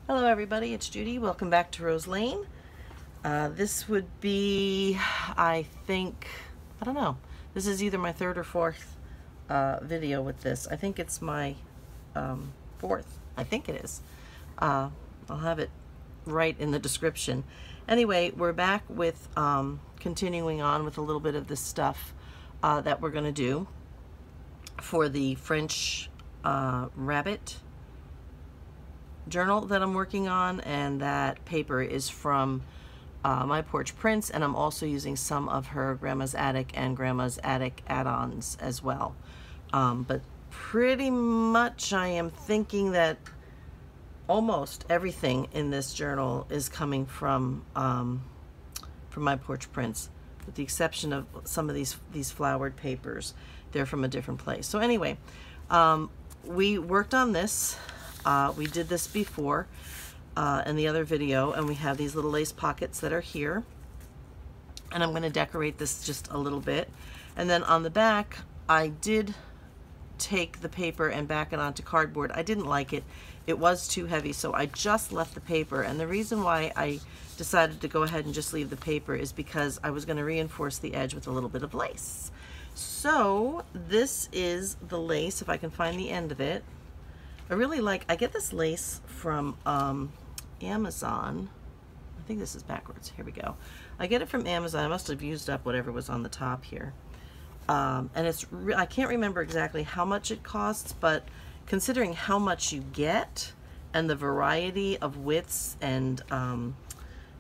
Hello everybody, it's Judy. Welcome back to Rose Lane. This would be, I don't know, this is either my third or fourth video with this. I think it's my fourth. I think it is. I'll have it right in the description. Anyway, we're back with continuing on with a little bit of this stuff that we're going to do for the French rabbit journal that I'm working on, and that paper is from My Porch Prints, and I'm also using some of her Grandma's Attic and Grandma's Attic add-ons as well. But pretty much I am thinking that almost everything in this journal is coming from My Porch Prints, with the exception of some of these flowered papers. They're from a different place. So anyway, we worked on this. We did this before in the other video, and we have these little lace pockets that are here, and I'm going to decorate this just a little bit. And then on the back, I did take the paper and back it onto cardboard. I didn't like it. It was too heavy, so I just left the paper. And the reason why I decided to go ahead and just leave the paper is because I was going to reinforce the edge with a little bit of lace. So this is the lace, if I can find the end of it. I get this lace from Amazon. I think this is backwards. Here we go. I get it from Amazon. I must have used up whatever was on the top here. And I can't remember exactly how much it costs, but considering how much you get and the variety of widths and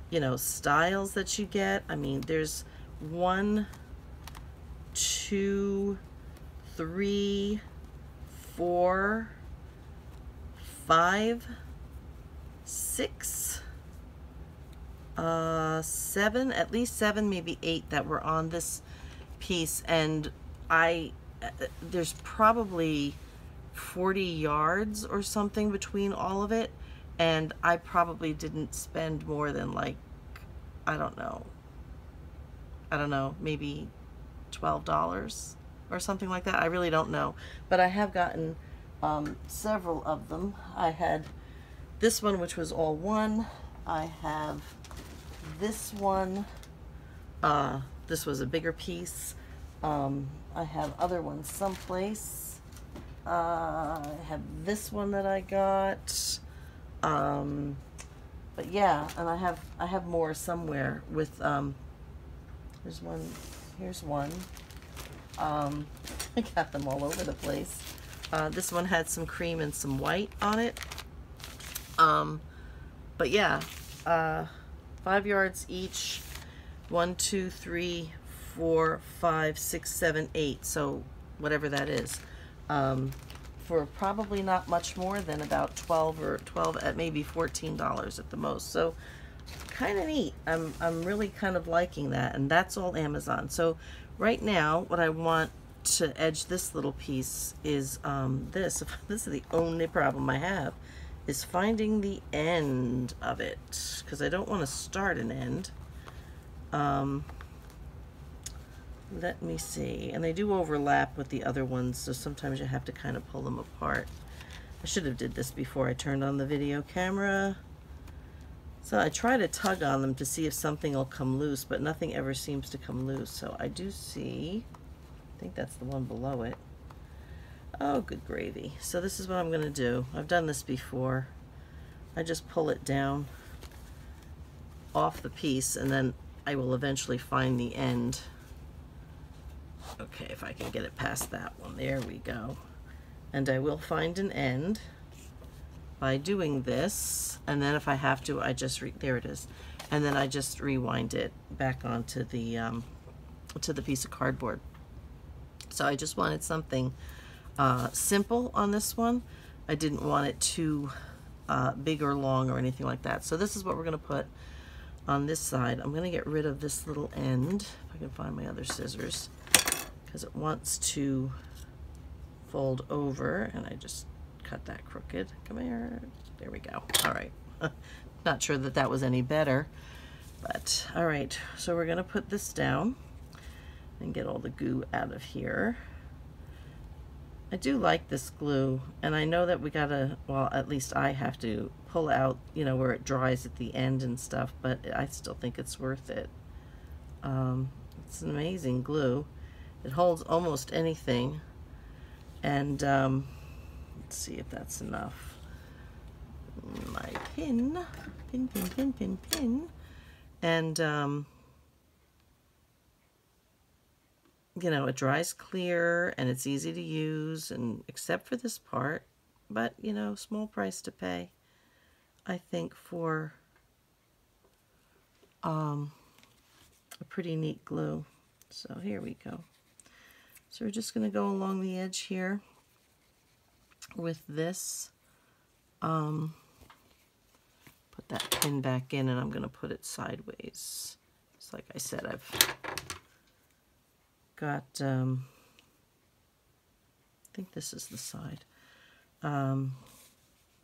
you know, styles that you get, I mean, there's 1, 2, 3, 4, 5, 6, 7, at least 7, maybe 8 that were on this piece, and there's probably 40 yards or something between all of it, and I probably didn't spend more than, like, I don't know, maybe $12 or something like that. I really don't know, but I have gotten several of them. I had this one, which was all one. I have this one. This was a bigger piece. I have other ones someplace. I have this one that I got. But yeah, and I have more somewhere with there's one. Here's one. I got them all over the place. This one had some cream and some white on it. But yeah, 5 yards each. 1, 2, 3, 4, 5, 6, 7, 8. So whatever that is. For probably not much more than about 12 at maybe $14 at the most. So kind of neat. I'm really kind of liking that, and that's all Amazon. So right now, what I want to edge this little piece is this. This is the only problem I have, is finding the end of it, because I don't want to start an end. Let me see. And they do overlap with the other ones, so sometimes you have to kind of pull them apart. I should have did this before I turned on the video camera. So I try to tug on them to see if something will come loose, but nothing ever seems to come loose. So I do see, I think that's the one below it. Oh, good gravy. So this is what I'm going to do. I've done this before. I just pull it down off the piece, and then I will eventually find the end. Okay, if I can get it past that one. There we go. And I will find an end by doing this, and then if I have to, I just there it is, and then I just rewind it back onto the to the piece of cardboard. So I just wanted something simple on this one. I didn't want it too big or long or anything like that. So this is what we're going to put on this side. I'm going to get rid of this little end, if I can find my other scissors, because it wants to fold over, and I just cut that crooked. Come here. There we go. All right. Not sure that that was any better, but all right. So we're going to put this down and get all the goo out of here. I do like this glue, and I know that we gotta, well, at least I have to pull out, you know, where it dries at the end and stuff, but I still think it's worth it. It's an amazing glue. It holds almost anything, and let's see if that's enough. My pin, pin, and you know, it dries clear and it's easy to use, and except for this part, but you know, small price to pay, I think, for a pretty neat glue. So here we go. So we're just going to go along the edge here with this. Put that pin back in, and I'm going to put it sideways. Just like I said, I've got, I think this is the side. I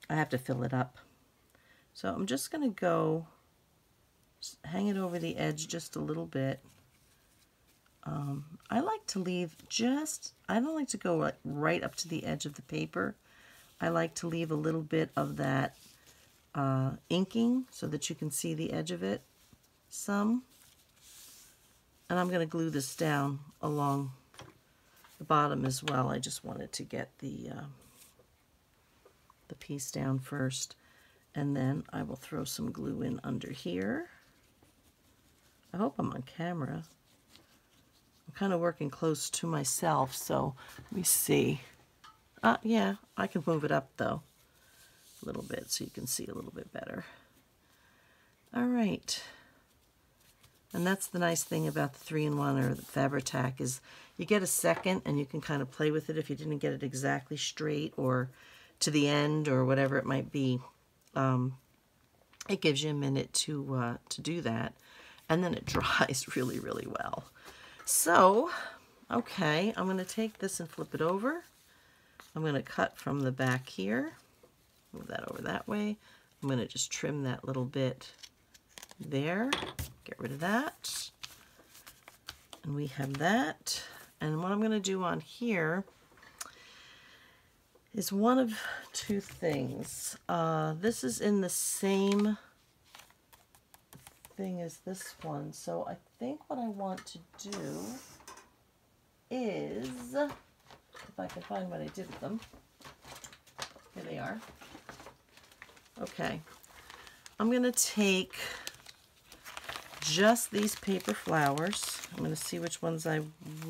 have to fill it up. So I'm just going to go hang it over the edge just a little bit. I like to leave just, I don't like to go right up to the edge of the paper. I like to leave a little bit of that inking so that you can see the edge of it some. And I'm going to glue this down along the bottom as well. I just wanted to get the piece down first, and then I will throw some glue in under here. I hope I'm on camera. I'm kind of working close to myself, so let me see. Yeah, I can move it up though a little bit so you can see a little bit better. All right. And that's the nice thing about the 3-in-1 or the Fabri-Tac, is you get a second and you can kind of play with it if you didn't get it exactly straight or to the end or whatever it might be. It gives you a minute to do that, and then it dries really, really well. So, okay, I'm going to take this and flip it over. I'm going to cut from the back here, move that over that way. I'm going to just trim that little bit there, get rid of that, and we have that. And what I'm going to do on here is one of two things. This is in the same thing as this one, so I think what I want to do is, if I can find what I did with them, here they are. Okay, I'm going to take just these paper flowers. I'm going to see which ones I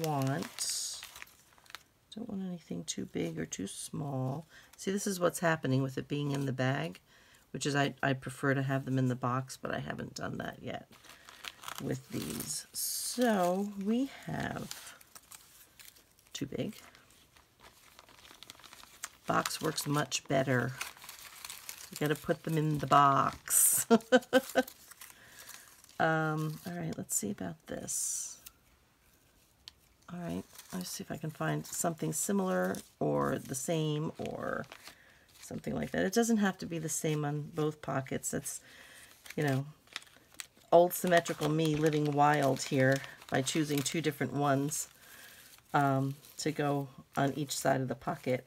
want. Don't want anything too big or too small. See, this is what's happening with it being in the bag, which is I prefer to have them in the box, but I haven't done that yet with these. So we have too big. Box works much better. You got to put them in the box. All right, let's see about this. All right, let's see if I can find something similar or the same or something like that. It doesn't have to be the same on both pockets. That's, you know, old symmetrical me living wild here by choosing two different ones to go on each side of the pocket.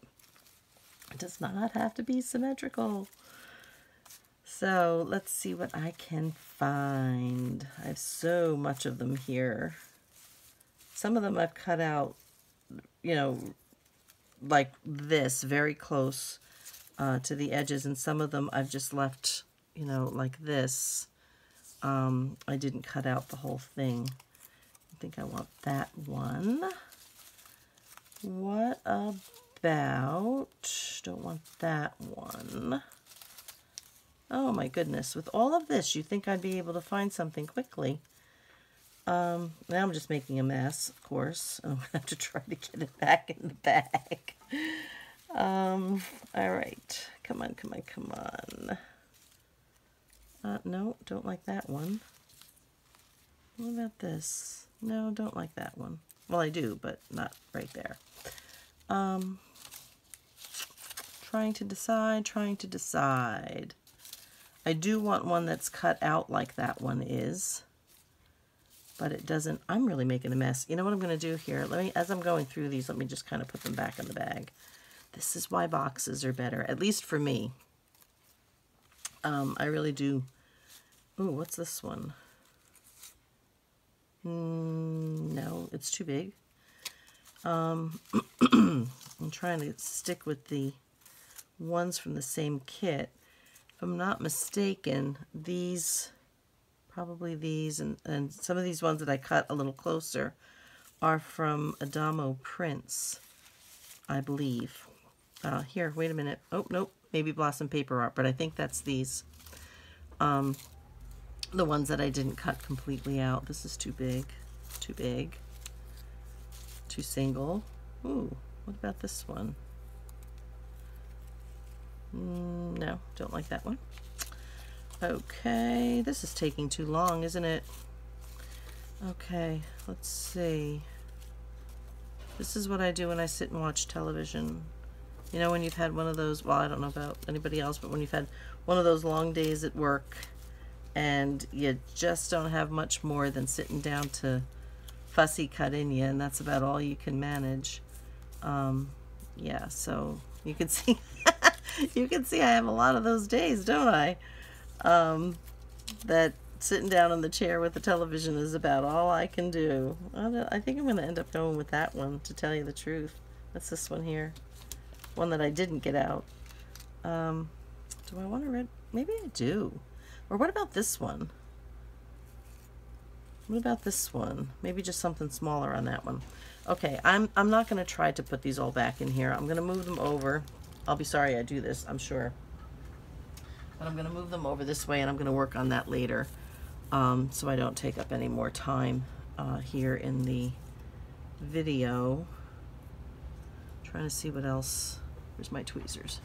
It does not have to be symmetrical. So let's see what I can find. I have so much of them here. Some of them I've cut out, you know, like this, very close to the edges, and some of them I've just left, you know, like this. I didn't cut out the whole thing. I think I want that one. What about, don't want that one. Oh my goodness, with all of this, you think I'd be able to find something quickly. Now I'm just making a mess, of course. I'm going to have to try to get it back in the bag. All right. Come on, come on, come on. No, don't like that one. What about this? No, don't like that one. Well, I do, but not right there. Trying to decide. I do want one that's cut out like that one is. but it doesn't. I'm really making a mess. You know what I'm going to do here? Let me, as I'm going through these, let me just kind of put them back in the bag. This is why boxes are better, at least for me. I really do. Ooh, what's this one? No, it's too big. I'm trying to stick with the ones from the same kit. If I'm not mistaken, these, probably these, and some of these ones that I cut a little closer are from Adamo Prints, I believe. Here, wait a minute. Oh, nope, maybe Blossom Paper Art, but I think that's these. The ones that I didn't cut completely out. This is too big, too big, too single. Ooh, what about this one? No, don't like that one. Okay, this is taking too long, isn't it? Okay, let's see. This is what I do when I sit and watch television. You know, when you've had one of those, well, I don't know about anybody else, but when you've had one of those long days at work and you just don't have much more than sitting down to fussy cut in you, and that's about all you can manage. Yeah, so you can see, you can see I have a lot of those days, don't I? That sitting down in the chair with the television is about all I can do. I think I'm going to end up going with that one, to tell you the truth. That's this one here. One that I didn't get out. Do I want to read? Maybe I do. Or what about this one? What about this one? Maybe just something smaller on that one. Okay, I'm not going to try to put these all back in here. I'm going to move them over. I'll be sorry I do this, I'm sure. But I'm going to move them over this way, and I'm going to work on that later, so I don't take up any more time here in the video. Trying to see what else. Where's my tweezers?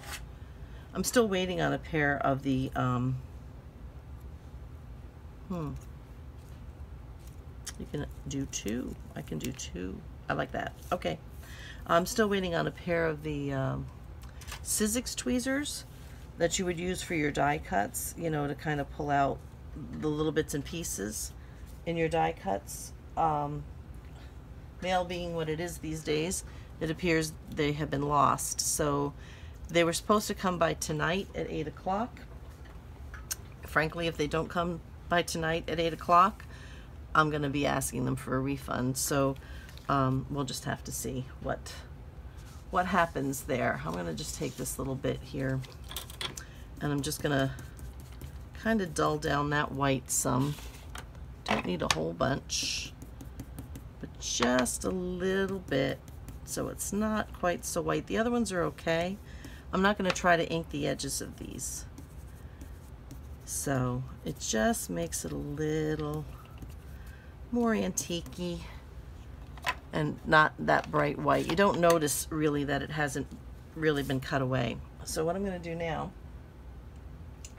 I'm still waiting on a pair of the you can do two. I can do two. I like that. Okay. I'm still waiting on a pair of the Sizzix tweezers that you would use for your die cuts, you know, to kind of pull out the little bits and pieces in your die cuts. Mail being what it is these days, it appears they have been lost. So they were supposed to come by tonight at 8 o'clock. Frankly, if they don't come by tonight at 8 o'clock, I'm going to be asking them for a refund. So we'll just have to see what happens there. I'm going to just take this little bit here, and I'm just going to kind of dull down that white some. Don't need a whole bunch, but just a little bit, so it's not quite so white. The other ones are okay. I'm not going to try to ink the edges of these. So it just makes it a little more antique-y and not that bright white. You don't notice really that it hasn't really been cut away. So what I'm going to do now,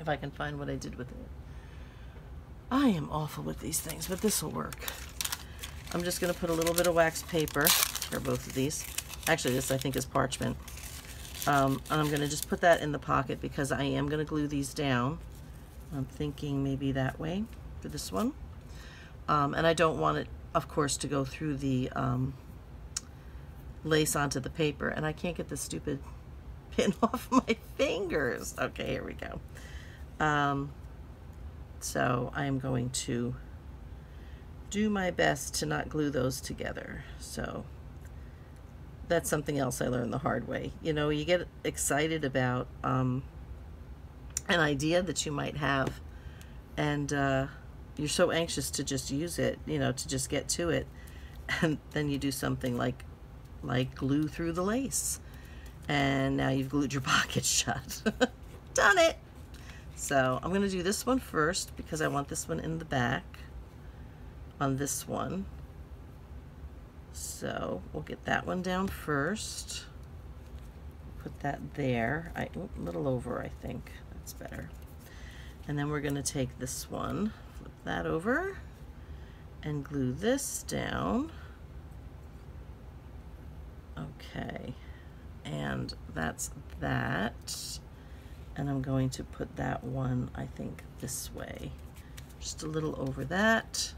if I can find what I did with it. I am awful with these things, but this will work. I'm just going to put a little bit of wax paper for both of these. Actually, this I think is parchment. And I'm going to just put that in the pocket because I am going to glue these down. I'm thinking maybe that way for this one. And I don't want it, of course, to go through the lace onto the paper. And I can't get the stupid pin off my fingers. Okay, here we go. So I am going to do my best to not glue those together. So that's something else I learned the hard way. You know, you get excited about an idea that you might have, and you're so anxious to just use it, you know, to just get to it, and then you do something like glue through the lace, and now you've glued your pocket shut. Done it! So I'm going to do this one first because I want this one in the back on this one. So we'll get that one down first. Put that there. A little over, I think. That's better. And then we're going to take this one, flip that over, and glue this down. Okay. And that's that. And I'm going to put that one, I think, this way. Just a little over that.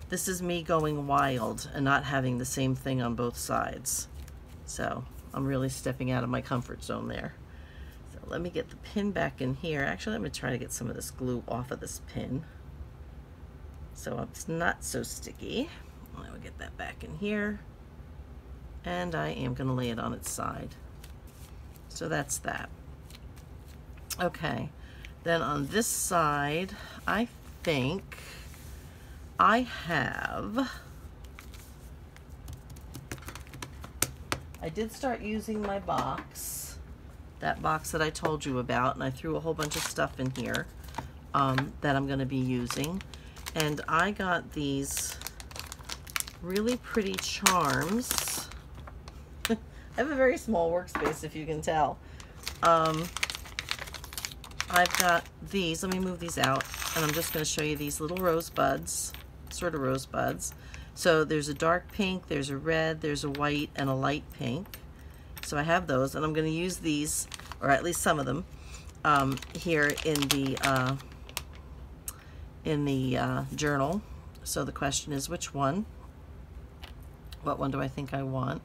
This is me going wild and not having the same thing on both sides. So I'm really stepping out of my comfort zone there. So let me get the pin back in here. Actually, let me try to get some of this glue off of this pin so it's not so sticky. I will get that back in here, and I am going to lay it on its side. So that's that. Okay, then on this side, I think I did start using my box, that box that I told you about, and I threw a whole bunch of stuff in here that I'm going to be using. And I got these really pretty charms. I have a very small workspace, if you can tell. I've got these. Let me move these out, and I'm just going to show you these little rosebuds, sort of rosebuds. So there's a dark pink, there's a red, there's a white, and a light pink. So I have those, and I'm going to use these, or at least some of them, here in the journal. So the question is, which one? What one do I think I want?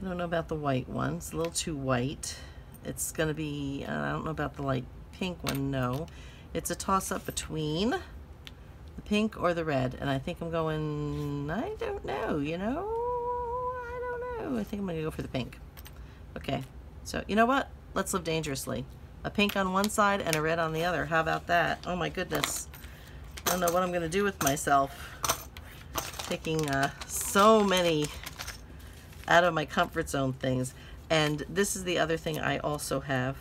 I don't know about the white one. It's a little too white. It's going to be, I don't know about the light pink one, no. It's a toss-up between the pink or the red, and I think I'm going, I don't know, you know? I don't know. I think I'm going to go for the pink. Okay, so you know what? Let's live dangerously. A pink on one side and a red on the other. How about that? Oh my goodness. I don't know what I'm going to do with myself. Taking so many out of my comfort zone things. And this is the other thing I also have,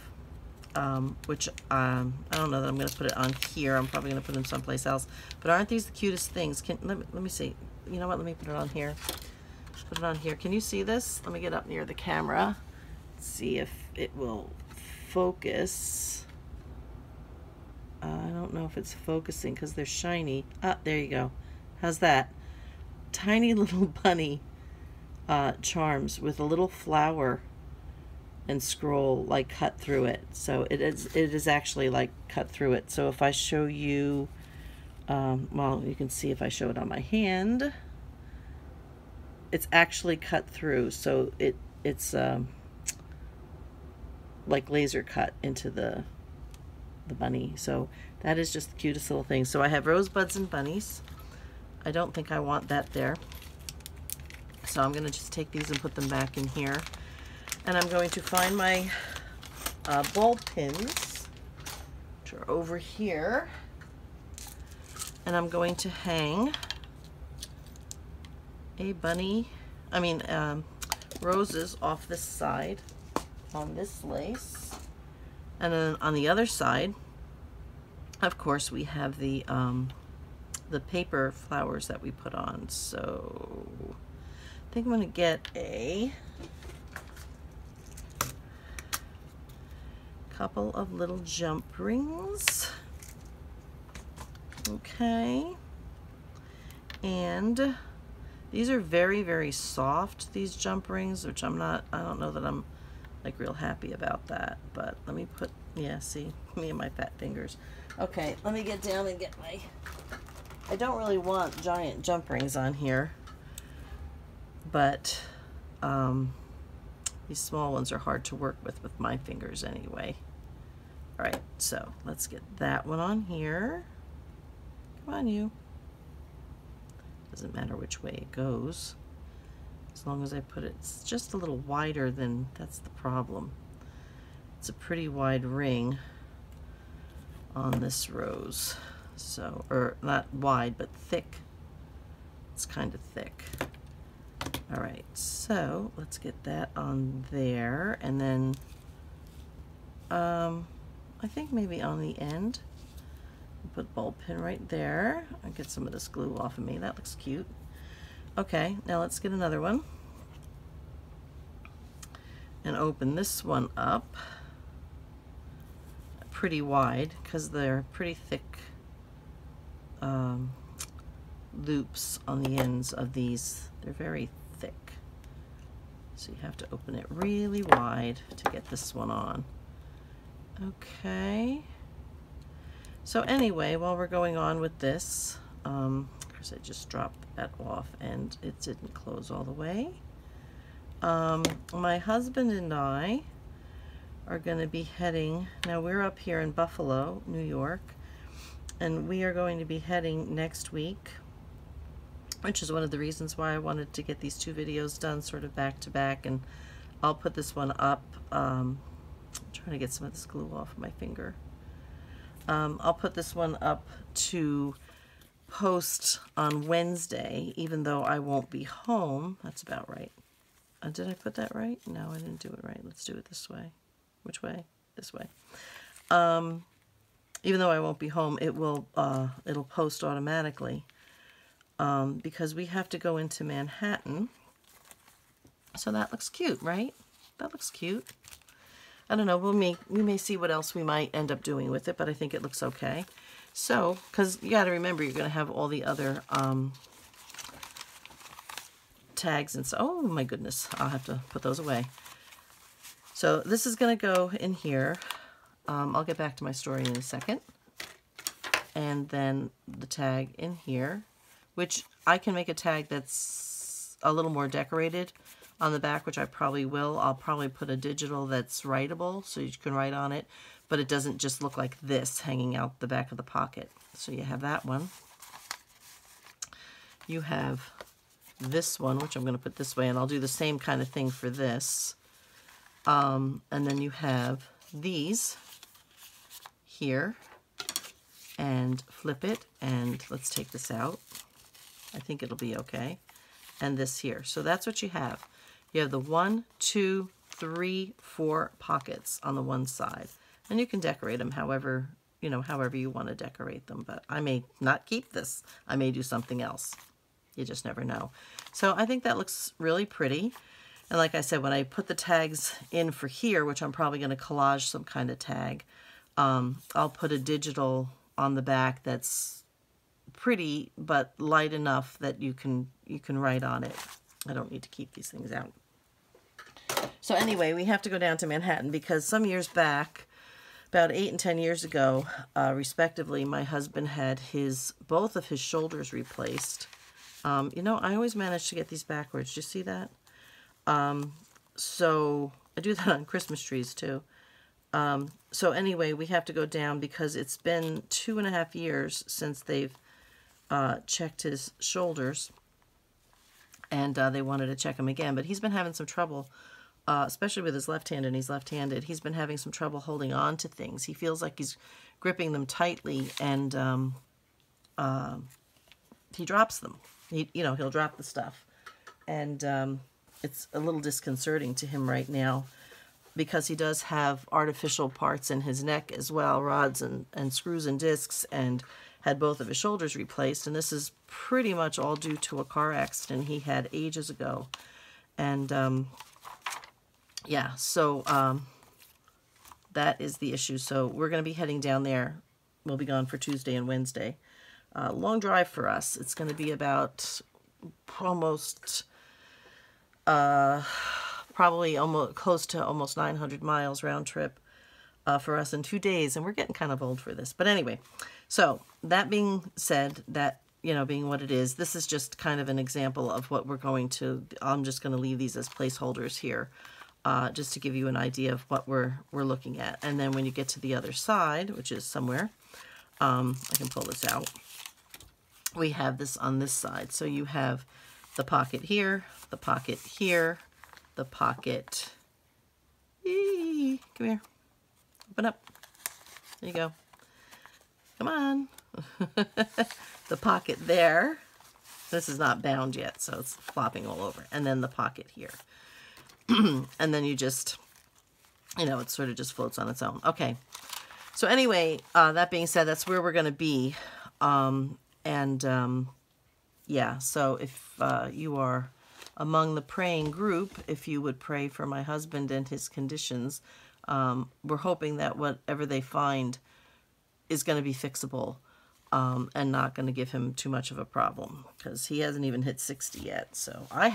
which I don't know that I'm going to put it on here. I'm probably going to put them someplace else. But aren't these the cutest things? Let me see. You know what? Let me put it on here. Put it on here. Can you see this? Let me get up near the camera. See if it will focus. I don't know if it's focusing because they're shiny. Ah, there you go. How's that? Tiny little bunny charms with a little flower and scroll like cut through it. So it is actually like cut through it. So if I show you, well, you can see if I show it on my hand, it's actually cut through. So it's like laser cut into the bunny. So that is just the cutest little thing. So I have rosebuds and bunnies. I don't think I want that there. So I'm going to just take these and put them back in here. And I'm going to find my ball pins, which are over here. And I'm going to hang a roses off this side on this lace. And then on the other side, of course, we have the paper flowers that we put on. So I think I'm going to get a couple of little jump rings. Okay. And these are very, very soft, these jump rings, which I don't know that I'm like real happy about that, but let me put, yeah, see, me and my fat fingers. Okay, let me get down and get I don't really want giant jump rings on here, but these small ones are hard to work with my fingers anyway. All right, so let's get that one on here. Come on, you. Doesn't matter which way it goes. As long as I put it, it's just a little wider than, that's the problem. It's a pretty wide ring on this rose. So, or not wide, but thick. It's kind of thick. All right, so let's get that on there. And then I think maybe on the end, put ball pin right there. I'll get some of this glue off of me. That looks cute. Okay, now let's get another one and open this one up pretty wide because they're pretty thick loops on the ends of these. They're very thick, so you have to open it really wide to get this one on. Okay, so anyway, while we're going on with this, course, I just dropped that off and it didn't close all the way. My husband and I are going to be heading, now we're up here in Buffalo, New York, and we are going to be heading next week, which is one of the reasons why I wanted to get these two videos done sort of back to back. And I'll put this one up. I'm trying to get some of this glue off my finger. I'll put this one up to post on Wednesday, even though I won't be home. That's about right. Did I put that right? No, I didn't do it right. Let's do it this way. Which way? This way. Even though I won't be home, it'll post automatically because we have to go into Manhattan. So that looks cute, right? That looks cute. I don't know. We may see what else we might end up doing with it, but I think it looks okay. So, because you got to remember, you're going to have all the other tags and so. Oh my goodness, I'll have to put those away. So this is going to go in here. I'll get back to my story in a second. And then the tag in here, which I can make a tag that's a little more decorated on the back, which I probably will. I'll probably put a digital that's writable so you can write on it, but it doesn't just look like this hanging out the back of the pocket. So you have that one. You have this one, which I'm going to put this way, and I'll do the same kind of thing for this. And then you have these here, and flip it, and let's take this out. I think it'll be okay. And this here. So that's what you have. You have the 1, 2, 3, 4 pockets on the one side. And you can decorate them however you want to decorate them. But I may not keep this. I may do something else. You just never know. So I think that looks really pretty. And like I said, when I put the tags in for here, which I'm probably going to collage some kind of tag, I'll put a digital on the back that's pretty but light enough that you can write on it. I don't need to keep these things out. So anyway, we have to go down to Manhattan because some years back, about 8 and 10 years ago, respectively, my husband had both of his shoulders replaced. You know, I always manage to get these backwards. Do you see that? So I do that on Christmas trees too. So anyway, we have to go down because it's been 2.5 years since they've checked his shoulders, and they wanted to check him again. But he's been having some trouble, especially with his left hand, and he's left-handed. He's been having some trouble holding on to things. He feels like he's gripping them tightly, and he drops them. He'll drop the stuff, and it's a little disconcerting to him right now because he does have artificial parts in his neck as well, rods and screws and discs, and had both of his shoulders replaced. And this is pretty much all due to a car accident he had ages ago. And yeah, so that is the issue. So we're going to be heading down there. We'll be gone for Tuesday and Wednesday. Long drive for us. It's going to be about almost probably almost close to almost 900 miles round trip for us in 2 days, and we're getting kind of old for this. But anyway, so that being said, that being what it is, this is just kind of an example of what we're going to. I'm just going to leave these as placeholders here, just to give you an idea of what we're looking at. And then when you get to the other side, which is somewhere, I can pull this out. We have this on this side. So you have the pocket here, the pocket here, the pocket. Come here. Open up. There you go. Come on. The pocket there. This is not bound yet, so it's flopping all over. And then the pocket here. And then you just, it sort of just floats on its own. Okay. So anyway, that being said, that's where we're going to be. Yeah, so if you are among the praying group, if you would pray for my husband and his conditions, we're hoping that whatever they find is going to be fixable and not going to give him too much of a problem, because he hasn't even hit 60 yet. So I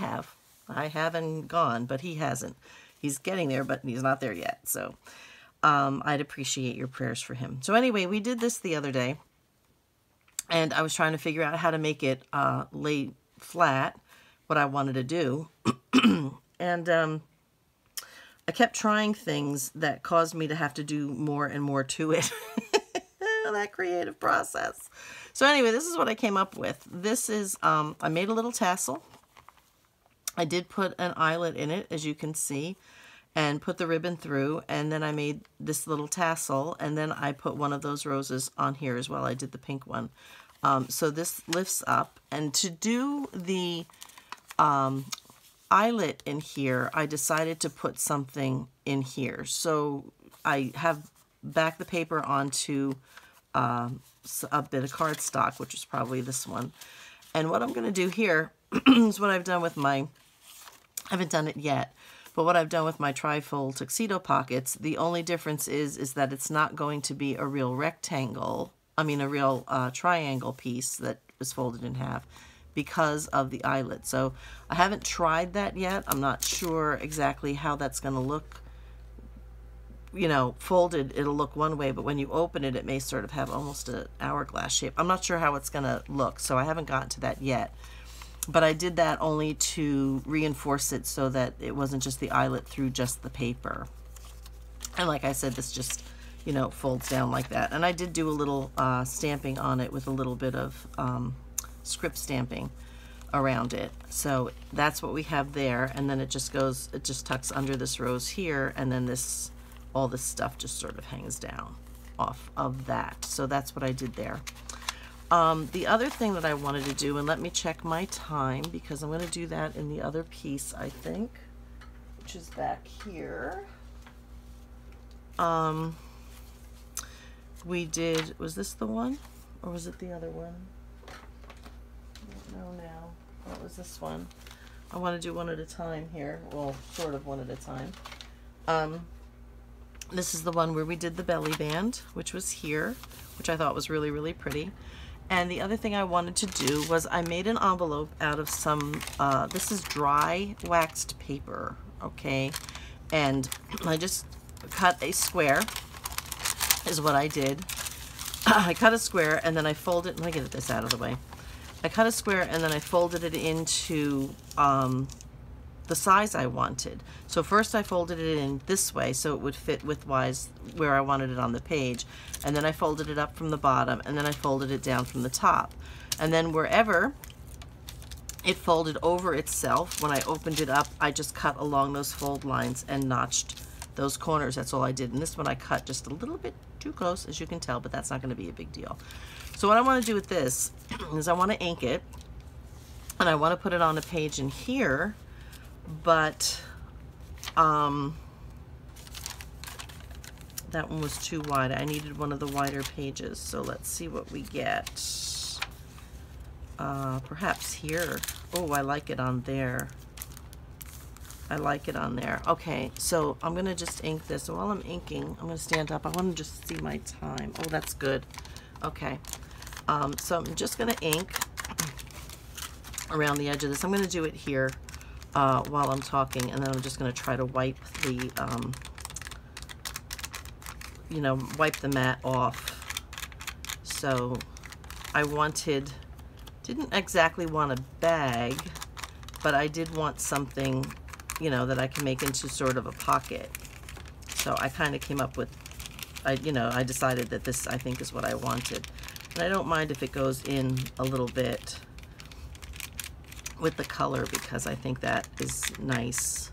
haven't gone, but he hasn't. He's getting there, but he's not there yet. So I'd appreciate your prayers for him. So anyway, we did this the other day. And I was trying to figure out how to make it lay flat, what I wanted to do. And I kept trying things that caused me to have to do more and more to it. That creative process. So anyway, this is what I came up with. This is, I made a little tassel. I did put an eyelet in it, as you can see, and put the ribbon through, and then I made this little tassel, and then I put one of those roses on here as well. I did the pink one. So this lifts up, and to do the eyelet in here, I decided to put something in here. So I have backed the paper onto a bit of cardstock, which is probably this one. And what I'm going to do here is what I've done with my, I haven't done it yet, but what I've done with my trifold tuxedo pockets, the only difference is that it's not going to be a real rectangle, I mean a real triangle piece that is folded in half because of the eyelet. So I haven't tried that yet. I'm not sure exactly how that's going to look. You know, folded, it'll look one way, but when you open it, it may sort of have almost an hourglass shape. I'm not sure how it's going to look, so I haven't gotten to that yet. But I did that only to reinforce it so that it wasn't just the eyelet through just the paper. And like I said, this just, you know, folds down like that. And I did do a little stamping on it with a little bit of script stamping around it. So that's what we have there. And then it just goes, it just tucks under this rose here, and then this, all this stuff just sort of hangs down off of that. So that's what I did there. The other thing that I wanted to do, and let me check my time because I'm going to do that in the other piece, I think, which is back here. We did, was this the one or was it the other one? I don't know now. What was this one? I want to do one at a time here. Well, sort of one at a time. This is the one where we did the belly band, which was here, which I thought was really, really pretty. And the other thing I wanted to do was I made an envelope out of some, this is dry waxed paper, okay? And I just cut a square, is what I did. I cut a square and then I folded, let me get this out of the way. I cut a square and then I folded it into the size I wanted. So first I folded it in this way so it would fit widthwise where I wanted it on the page, and then I folded it up from the bottom, and then I folded it down from the top, and then wherever it folded over itself, when I opened it up, I just cut along those fold lines and notched those corners. That's all I did. And this one I cut just a little bit too close, as you can tell, but that's not going to be a big deal. So what I want to do with this is I want to ink it, and I want to put it on a page in here, but that one was too wide. I needed one of the wider pages. So let's see what we get. Perhaps here. Oh, I like it on there. I like it on there. Okay, so I'm gonna just ink this. And while I'm inking, I'm gonna stand up. I want to just see my time. Oh, that's good. Okay, so I'm just gonna ink around the edge of this. I'm gonna do it here while I'm talking, and then I'm just gonna try to wipe the you know, wipe the mat off. So I didn't exactly want a bag, but I did want something, you know, that I can make into sort of a pocket. So I kind of came up with, I decided that this, I think, is what I wanted. And I don't mind if it goes in a little bit with the color, because I think that is nice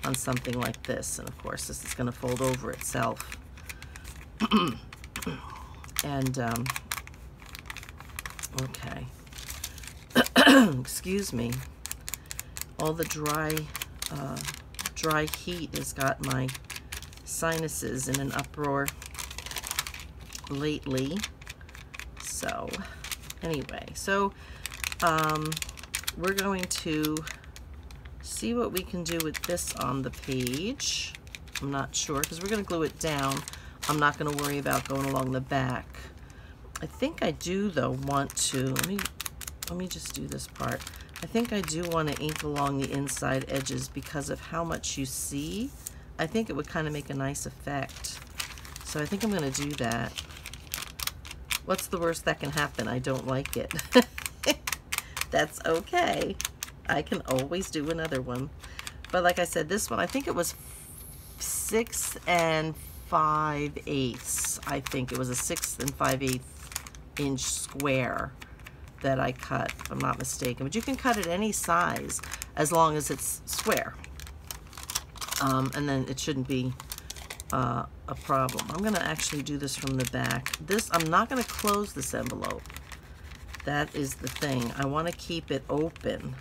on something like this. And of course, this is going to fold over itself. And, okay. Excuse me. All the dry heat has got my sinuses in an uproar lately. So, anyway, so we're going to see what we can do with this on the page. I'm not sure, because we're going to glue it down. I'm not going to worry about going along the back. I think I do, though, want to, let me just do this part. I think I do want to ink along the inside edges because of how much you see. I think it would kind of make a nice effect. So I think I'm going to do that. What's the worst that can happen? I don't like it. That's okay. I can always do another one. But like I said, this one, I think it was 6 5/8. I think it was a 6 5/8 inch square that I cut, if I'm not mistaken. But you can cut it any size as long as it's square. And then it shouldn't be a problem. I'm going to actually do this from the back. I'm not going to close this envelope. That is the thing. I want to keep it open.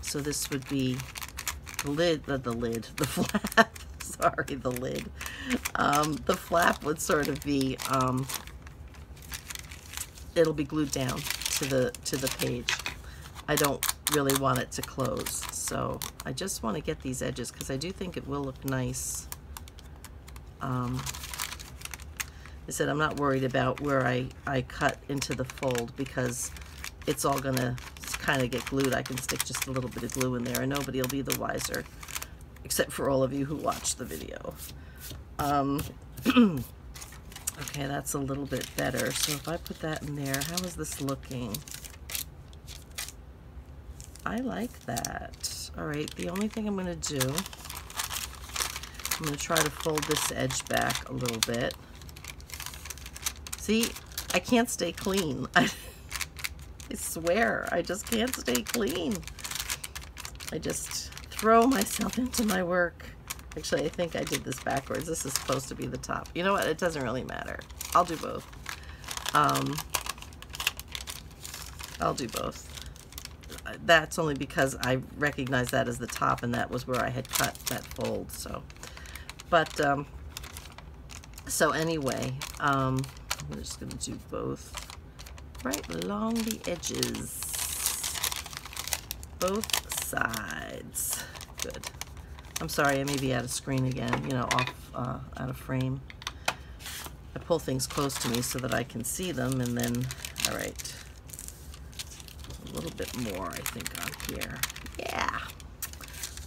So this would be the lid, the flap. Sorry, the lid. The flap would sort of be, it'll be glued down to the page. I don't really want it to close, so I just want to get these edges because I do think it will look nice. I said I'm not worried about where I cut into the fold because it's all gonna kind of get glued. I can stick just a little bit of glue in there and nobody will be the wiser, except for all of you who watch the video. Okay, that's a little bit better. So if I put that in there, how is this looking? I like that. All right, the only thing I'm going to do, I'm going to try to fold this edge back a little bit. See, I can't stay clean. I swear, I just can't stay clean. I just throw myself into my work. Actually, I think I did this backwards. This is supposed to be the top. You know what? It doesn't really matter. I'll do both. I'll do both. That's only because I recognize that as the top, and that was where I had cut that fold. So, but so anyway, I'm just going to do both right along the edges, both sides. Good. I'm sorry, I may be out of screen again, you know, off, out of frame. I pull things close to me so that I can see them, and then, all right, a little bit more, I think, on here. Yeah,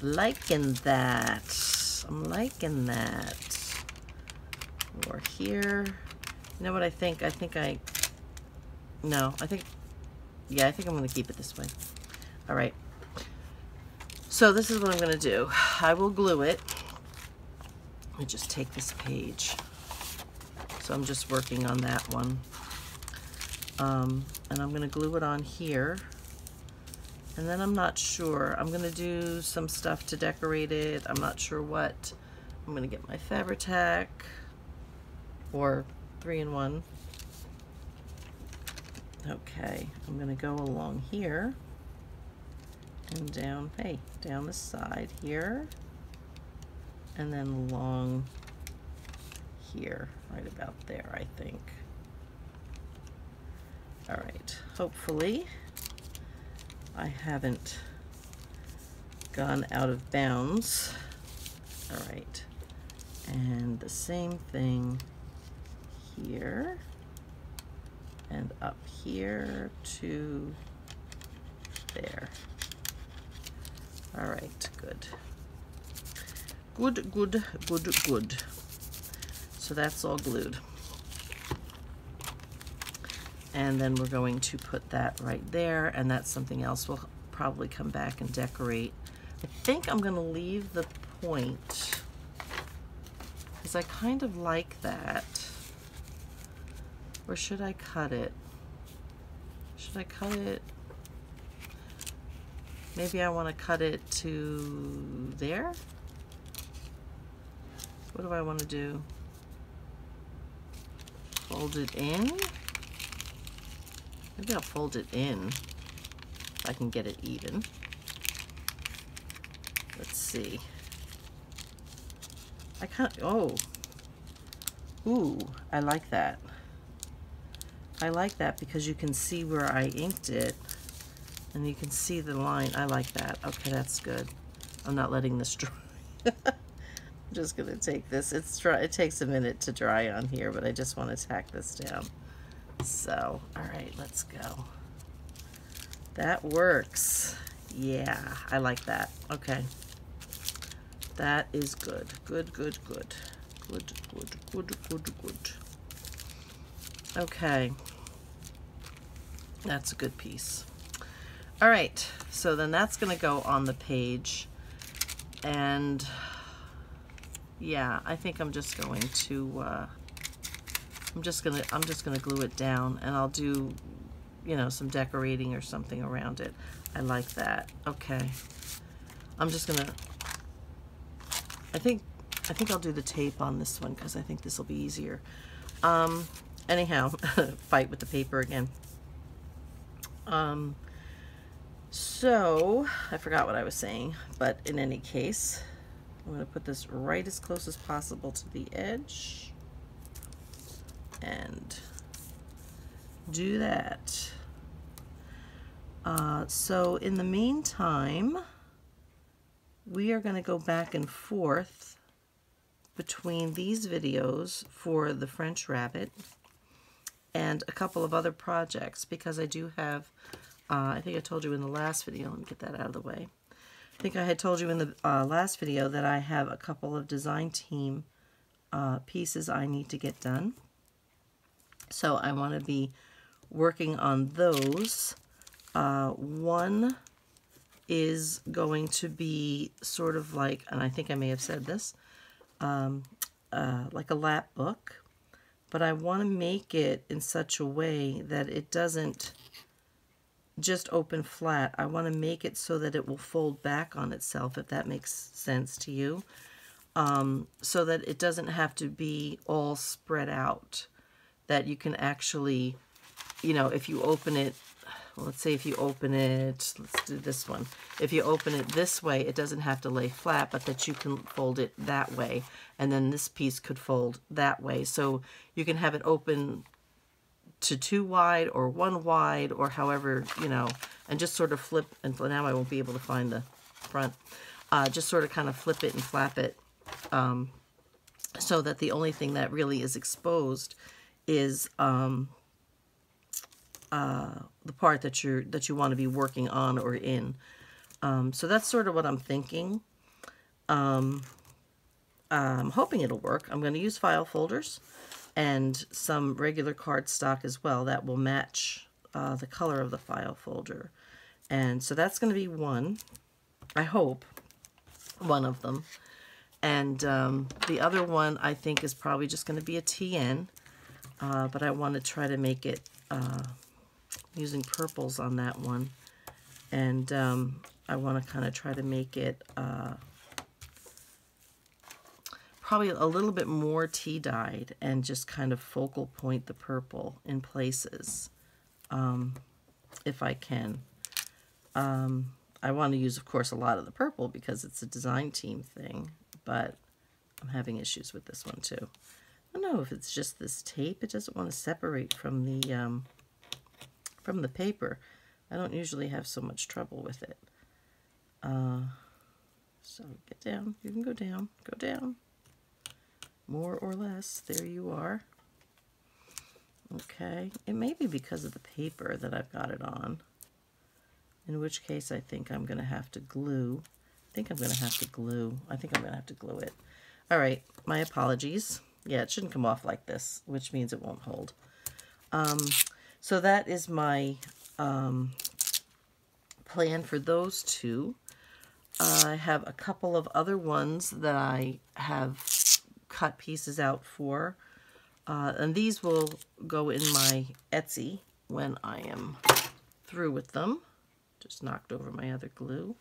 liking that. I'm liking that. Or here. You know what I think? Yeah, I think I'm going to keep it this way. All right. So this is what I'm going to do. I will glue it. Let me just take this page. So I'm just working on that one. And I'm going to glue it on here. And then I'm not sure. I'm going to do some stuff to decorate it. I'm not sure what. I'm going to get my Fabri-Tac or 3-in-1. Okay, I'm going to go along here. And down, hey, down the side here, and then along here, right about there, I think. All right, hopefully I haven't gone out of bounds. All right, and the same thing here, and up here to there. All right, good. Good, good, good, good. So that's all glued. And then we're going to put that right there, and that's something else we'll probably come back and decorate. I think I'm going to leave the point because I kind of like that. Or should I cut it? Should I cut it? Maybe I want to cut it to there. What do I want to do? Fold it in? Maybe I'll fold it in if I can get it even. Let's see. I can't, oh. Ooh, I like that. I like that because you can see where I inked it. And you can see the line. I like that. Okay, that's good. I'm not letting this dry. I'm just going to take this. It's dry. It takes a minute to dry on here, but I just want to tack this down. So, all right, let's go. That works. Yeah, I like that. Okay. That is good. Good, good, good. Good, good, good, good, good. Okay. That's a good piece. All right, so then that's going to go on the page, and yeah, I think I'm just going to I'm just gonna glue it down, and I'll do, you know, some decorating or something around it. I like that. Okay, I'm just gonna, I think I'll do the tape on this one because I think this will be easier. Anyhow, fight with the paper again. So I forgot what I was saying, but in any case, I'm going to put this right as close as possible to the edge and do that. So in the meantime, we are going to go back and forth between these videos for the French rabbit and a couple of other projects, because I do have, I think I told you in the last video, let me get that out of the way. I think I had told you in the last video that I have a couple of design team pieces I need to get done. So I want to be working on those. One is going to be sort of like, and I think I may have said this, like a lap book, but I want to make it in such a way that it doesn't just open flat. I want to make it so that it will fold back on itself, if that makes sense to you, so that it doesn't have to be all spread out, that you can actually, you know, if you open it, well, let's say if you open it, let's do this one. If you open it this way, it doesn't have to lay flat, but that you can fold it that way. And then this piece could fold that way. So you can have it open to 2 wide or 1 wide or however, you know, and just sort of flip. And now I won't be able to find the front. Just sort of kind of flip it and flap it so that the only thing that really is exposed is the part that you want to be working on or in. So that's sort of what I'm thinking. I'm hoping it'll work. I'm going to use file folders and some regular cardstock as well that will match the color of the file folder. And so that's going to be one, I hope, one of them. And the other one I think is probably just going to be a TN, but I want to try to make it using purples on that one, and I want to kind of try to make it probably a little bit more tea-dyed and just kind of focal point the purple in places, if I can. I want to use, of course, a lot of the purple because it's a design team thing, but I'm having issues with this one too. I don't know if it's just this tape. It doesn't want to separate from the paper. I don't usually have so much trouble with it. So get down. You can go down. Go down. More or less. There you are. Okay. It may be because of the paper that I've got it on. In which case I think I'm going to have to glue. I think I'm going to have to glue it. All right. My apologies. Yeah, it shouldn't come off like this, which means it won't hold. So that is my plan for those two. I have a couple of other ones that I have cut pieces out for, and these will go in my Etsy when I am through with them. Just knocked over my other glue.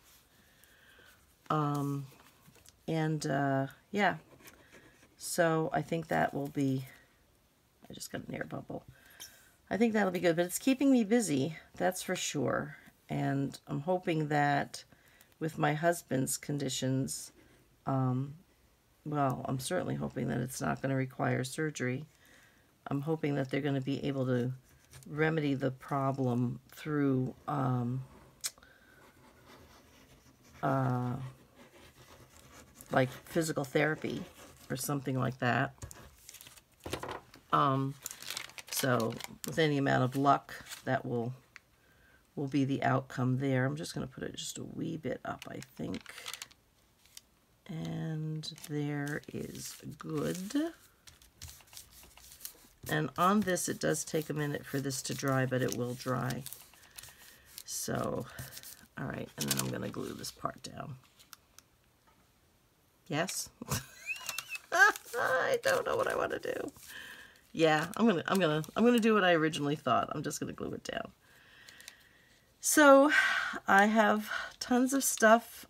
Yeah, so I think that will be, I just got an air bubble. I think that'll be good, but it's keeping me busy, that's for sure. And I'm hoping that with my husband's conditions, well, I'm certainly hoping that it's not going to require surgery. I'm hoping that they're going to be able to remedy the problem through like physical therapy or something like that. So with any amount of luck, that will be the outcome there. I'm just going to put it just a wee bit up, I think. And there is good. And on this, it does take a minute for this to dry, but it will dry. So, all right, and then I'm going to glue this part down. Yes? I don't know what I want to do. Yeah, I'm gonna do what I originally thought. I'm just gonna glue it down. So I have tons of stuff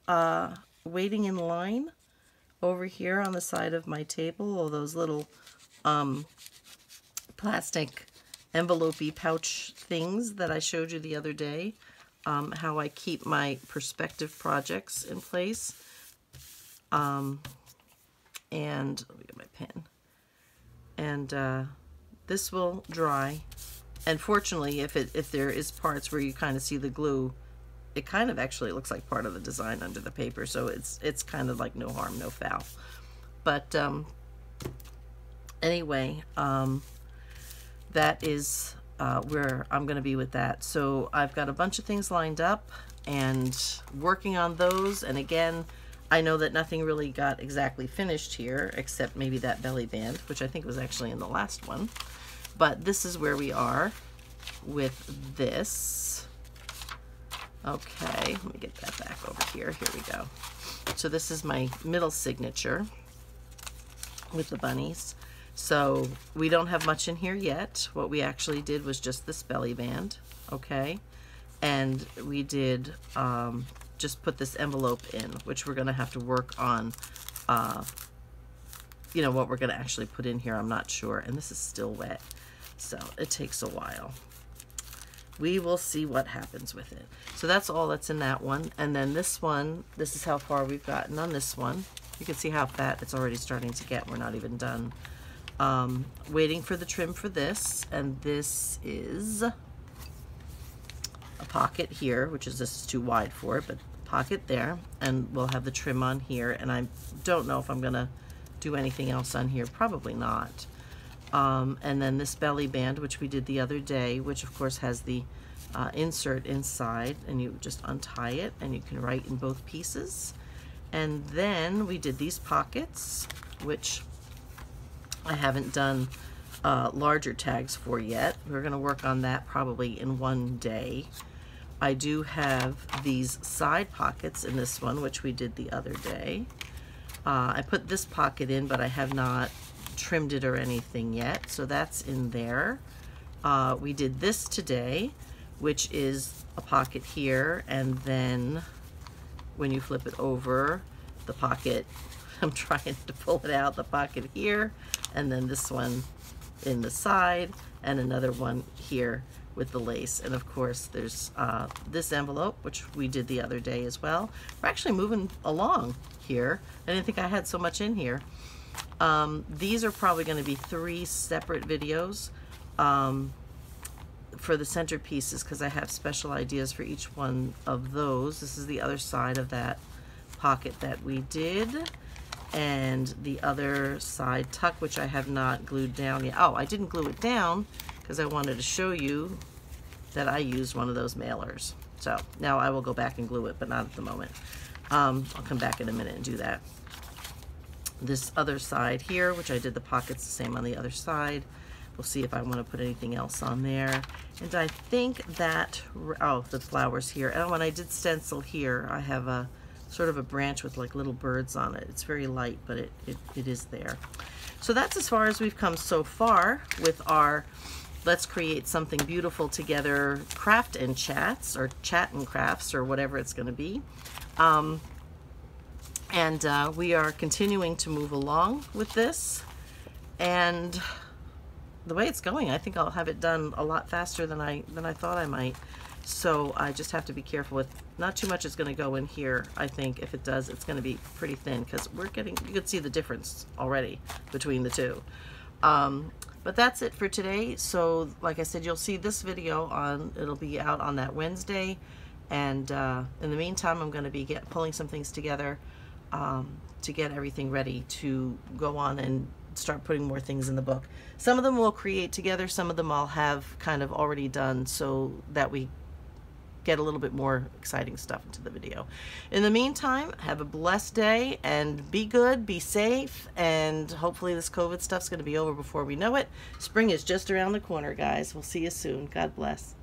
waiting in line over here on the side of my table. All those little plastic envelope-y pouch things that I showed you the other day. How I keep my perspective projects in place. And let me get my pen. And this will dry. And fortunately, if there is parts where you kind of see the glue, it kind of actually looks like part of the design under the paper. So it's kind of like no harm, no foul. But anyway, that is where I'm going to be with that. So I've got a bunch of things lined up and working on those. And again, I know that nothing really got exactly finished here, except maybe that belly band, which I think was actually in the last one. But this is where we are with this. Okay, let me get that back over here. Here we go. So this is my middle signature with the bunnies. So we don't have much in here yet. What we actually did was just this belly band, okay? And we did just put this envelope in, which we're going to have to work on, you know, what we're going to actually put in here. I'm not sure. And this is still wet, so it takes a while. We will see what happens with it. So that's all that's in that one. And then this one, this is how far we've gotten on this one. You can see how fat it's already starting to get. We're not even done. Waiting for the trim for this. And this is a pocket here, which is, this is too wide for it, but pocket there, and we'll have the trim on here. And I don't know if I'm gonna do anything else on here, probably not. And then this belly band, which we did the other day, which of course has the insert inside, and you just untie it and you can write in both pieces. And then we did these pockets, which I haven't done larger tags for yet. We're going to work on that probably in one day. I do have these side pockets in this one, which we did the other day. I put this pocket in, but I have not trimmed it or anything yet, so that's in there. We did this today, which is a pocket here, and then when you flip it over, the pocket, I'm trying to pull it out, the pocket here, and then this one in the side, and another one here with the lace. And of course there's this envelope, which we did the other day as well. We're actually moving along here. I didn't think I had so much in here. These are probably going to be 3 separate videos for the centerpieces, because I have special ideas for each one of those. This is the other side of that pocket that we did, and the other side tuck, which I have not glued down yet. Oh, I didn't glue it down because I wanted to show you that I used one of those mailers. So now I will go back and glue it, but not at the moment. I'll come back in a minute and do that. This other side here, which I did the pockets the same on the other side. We'll see if I want to put anything else on there. And I think that, oh, the flowers here. And when I did stencil here, I have a sort of a branch with like little birds on it. It's very light, but it is there. So that's as far as we've come so far with our Let's Create Something Beautiful Together craft and chats, or chat and crafts, or whatever it's going to be. We are continuing to move along with this, and the way it's going, I think I'll have it done a lot faster than I thought I might. So I just have to be careful with, not too much is going to go in here. I think if it does, it's going to be pretty thin, because we're getting, you can see the difference already between the two. But that's it for today. So like I said, you'll see this video on, it'll be out on that Wednesday. And in the meantime, I'm going to be pulling some things together to get everything ready to go on and start putting more things in the book. Some of them we'll create together, some of them I'll have kind of already done, so that we get a little bit more exciting stuff into the video. In the meantime, have a blessed day and be good, be safe, and hopefully this COVID stuff's going to be over before we know it. Spring is just around the corner, guys. We'll see you soon. God bless.